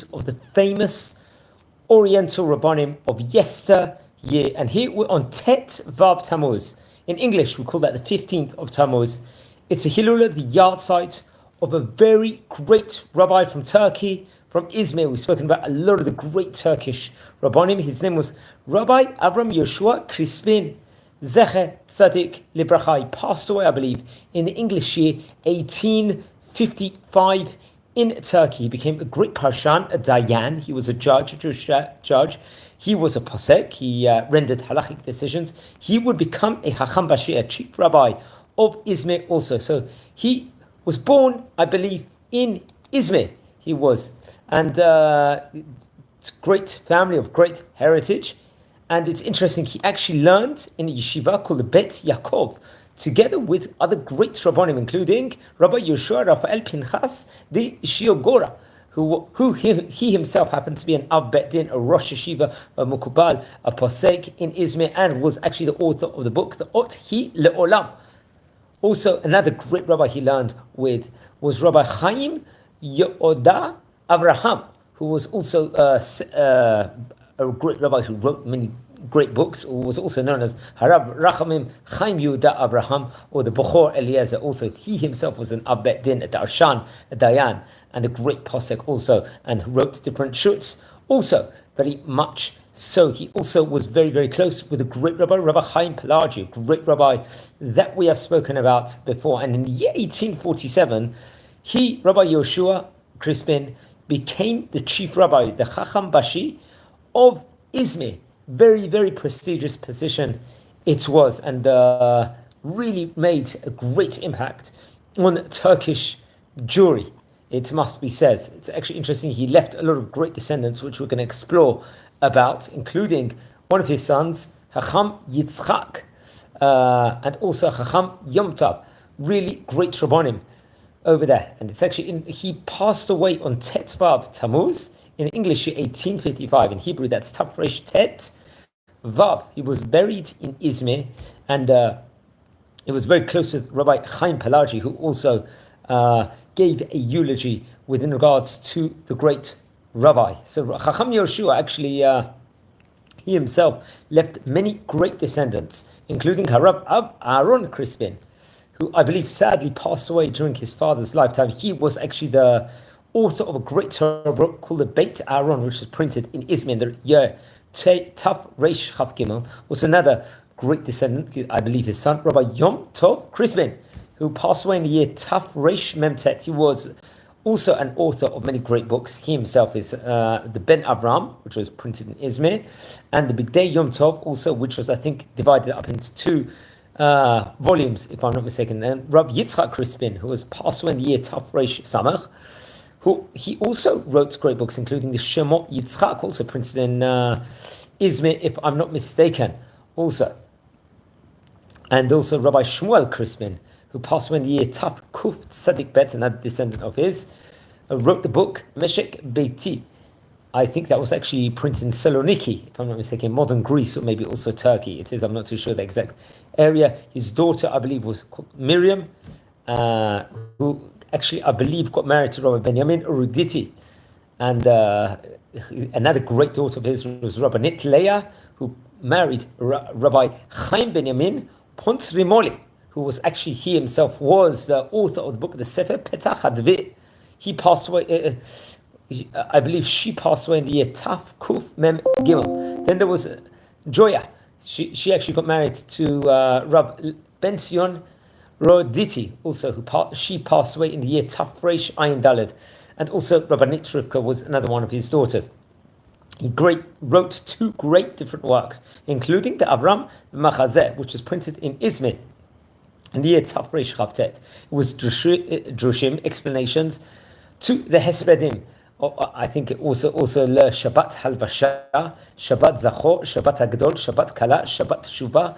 of the famous Oriental Rabbanim of yesteryear. And here we're on Tet Vav Tammuz. In English, we call that the 15th of Tammuz. It's a Hilula, the yard site of a very great rabbi from Turkey, from Izmir. We've spoken about a lot of the great Turkish Rabbanim. His name was Rabbi Avraham Yehoshua Crispin, Zecher Tzadik Libracha. He passed away, I believe, in the English year 1855 in Turkey. He became a great Pardon, a Diyan. He was a judge, a Jewish judge. He was a Posek. He rendered halachic decisions. He would become a וחכם באשי, a chief rabbi of Izmir also. So he was born, I believe, in Izmir. He was. And it's a great family of great heritage. And it's interesting, he actually learned in a yeshiva called the Bet Yaakov, together with other great Rabbanim, including Rabbi Yehoshua Raphael Pinchas the Shiogora, who he himself happened to be an Av Bet Din, a Rosh Yeshiva, a Mukubal, a Posek in Izmir, and was actually the author of the book, the Ot Hi Le'olam. Also, another great rabbi he learned with was Rabbi Chaim Yehuda Avraham, who was also a great rabbi who wrote many great books, who was also known as Harab Rachamim Chaim Yehuda Avraham, or the Bochor Eliezer. Also, he himself was an Abet Din, a Darshan, a Dayan, and a great Posek also, and wrote different shuts. Also, very much so, he also was very, very close with a great rabbi, Rabbi Chaim Pelagi, a great rabbi that we have spoken about before. And in the year 1847, he, Rabbi Yehoshua Crispin, became the chief rabbi, the וחכם באשי of Izmir. Very, very prestigious position it was, and really made a great impact on Turkish Jewry, it must be said. It's actually interesting, he left a lot of great descendants, which we're going to explore about, including one of his sons, וחכם Yitzchak, and also וחכם Yom Tov, really great Rabbanim over there. And it's actually, he passed away on Tet Vav Tammuz, in English 1855, in Hebrew that's Taf Resh Tet Vav. He was buried in Izmir, and it was very close with Rabbi Chaim Pelagi, who also gave a eulogy within regards to the great rabbi. So וחכם Yehoshua actually, he himself left many great descendants, including Harab Aaron Crispin, who I believe sadly passed away during his father's lifetime. He was actually the author of a great Torah book called the Beit Aaron, which was printed in Izmir in the year Taf Reish Chaf Gimel. Was another great descendant, I believe his son, Rabbi Yom Tov Crispin, who passed away in the year Taf Reish Memtet. He was also an author of many great books. He himself is the Ben Avraham, which was printed in Izmir, and the Big Day Yom Tov, also, which was, I think, divided up into two volumes, if I'm not mistaken. And Rabbi Yitzchak Crispin, who was passed away in the year Taf Reish Samach, who he also wrote great books, including the Shemot Yitzchak, also printed in Izmir, if I'm not mistaken, also. And also Rabbi Shmuel Crispin, who passed away in the year Taf Kuf Tzadik Bet, another descendant of his, wrote the book Meshek Beiti. I think that was actually printed in Saloniki, if I'm not mistaken, modern Greece, or maybe also Turkey. It is, I'm not too sure the exact area. His daughter, I believe, was called Miriam, who actually, I believe, got married to Rabbi Benjamin Uruditi. And another great daughter of his was Rabbanit Leah, who married Rabbi Chaim Benjamin Pontrimoli, who was actually, he himself was the author of the book, the Sefer Petach HaDvir. He passed away, I believe she passed away in the year Taf Kuf Mem Gimel. Then there was Joya. She actually got married to Rab Ben Sion Roditi, also, she passed away in the year Taf Reish Ayin Daled. And also Rabbanit Rivka was another one of his daughters. He wrote two great different works, including the Avraham Machazeh, which was printed in Izmir in the year Taf Reish Chavtet. It was drushim, explanations to the Hespedim. I think it also le Shabbat Halvasha, Shabbat Zachor, Shabbat Hagdol, Shabbat Kala, Shabbat Shuvah,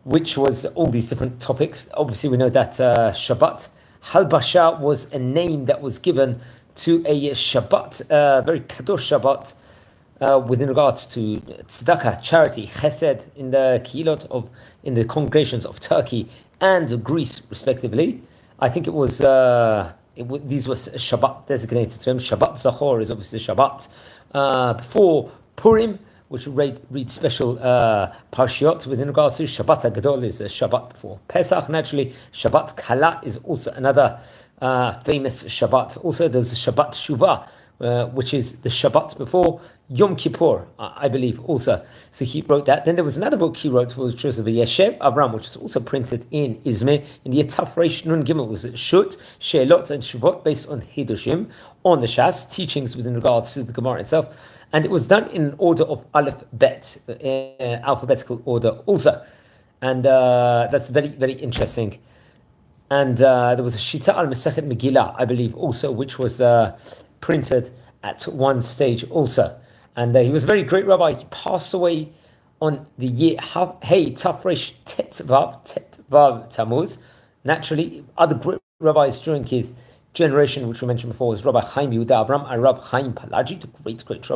which was all these different topics. Obviously, we know that Shabbat Halbasha was a name that was given to a Shabbat, very Kadosh Shabbat, within regards to tzedakah, charity, chesed, in the kehilot in the congregations of Turkey and Greece, respectively. I think it was these were Shabbat designated to him. Shabbat Zachor is obviously Shabbat. Before Purim, which read special parshiot within regards to Shabbat HaGadol is a Shabbat before Pesach. Naturally, Shabbat Kala is also another famous Shabbat. Also, there's a Shabbat Shuvah, which is the Shabbat before Yom Kippur, I believe, also. So he wrote that. Then there was another book he wrote, which was the Yeshev Avraham, which is also printed in Izmir. In the Yetaf Reish Nun Gimel was Shut, She'elot, and Shuvot based on Hidushim, on the Shas, teachings within regards to the Gemara itself. And it was done in an order of Aleph Bet, alphabetical order also. And that's very, very interesting. And there was a Shita al Masechet Megillah, I believe, also, which was printed at one stage also. And he was a very great rabbi. He passed away on the year Hey Tafresh Tet Vav Tammuz. Naturally, other great rabbis during his generation, which we mentioned before, was Rabbi Chaim Yehuda Avraham and Rabbi Chaim Palagi, the great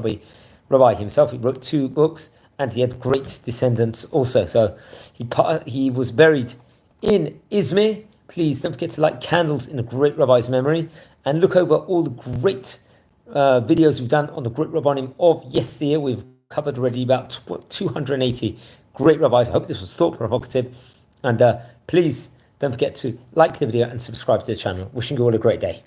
rabbi himself. He wrote 2 books, and he had great descendants also. So he was buried in Izmir. Please don't forget to light candles in a great rabbi's memory, and look over all the great videos we've done on the great rabbanim of yesteryear. We've covered already about 280 great rabbis. I hope this was thought provocative, and please don't forget to like the video and subscribe to the channel. Wishing you all a great day.